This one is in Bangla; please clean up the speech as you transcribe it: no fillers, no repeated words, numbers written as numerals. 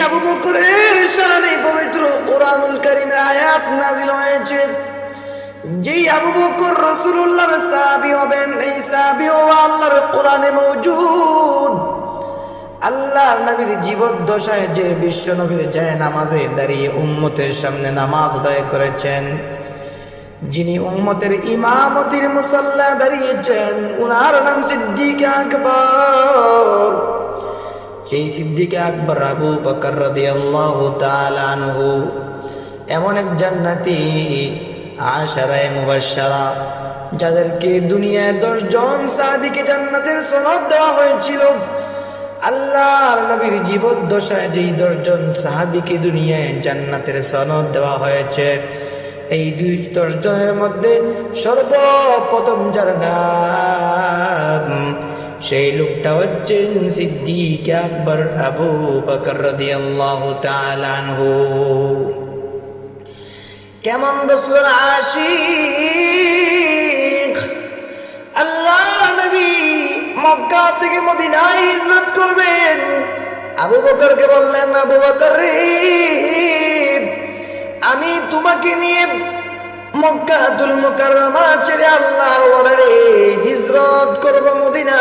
আবু বকরের শানে পবিত্র কোরআনুল কারীমের আয়াত নাযিল হয়েছে, যেই আবু বকর রাসূলুল্লাহর সাহাবী হবেন, এই সাহাবীও আল্লাহর কোরআনে মওজুদ। আল্লাহর নবীর জীবদ্দশায় যে বিশ্ব নবীর যায় নামাজে দাঁড়িয়ে উম্মতের সামনে নামাজ আদায় করেছেন, যিনি উম্মতের ইমামতির মুসাল্লা দাঁড়িয়েছেন, উনার নাম সিদ্দিক আকবর। সেই সিদ্দিক আকবর আবু বকর রাদিয়াল্লাহু তাআলা আনহু এমন এক জান্নাতি, আশারায়ে মুবাশশারা, যাদেরকে দুনিয়ায় 10 জন সাহাবীকে জান্নাতের সনদ দেওয়া হয়েছিল। আল্লাহর নবীর জীবদ্দশায় যেই 10 জন সাহাবীকে দুনিয়ায় জান্নাতের সনদ দেওয়া হয়েছে, এই 10 জনের মধ্যে সর্বপ্রথম যার নাম, সেই লোকটা হচ্ছেন সিদ্দিক আকবর আবু বকর রাদিয়াল্লাহু তাআলা আনহু। কেমন রাসূলের আশিক! আল্লাহর নবী মক্কা থেকে মদিনায় হিজরত করবেন। আবু বকরকে বললেন, আবু বকর রে, আমি তোমাকে নিয়ে মক্কাতুল মুকাররমা ছেড়ে আল্লাহর অর্ডারে হিজরত করব মদিনা।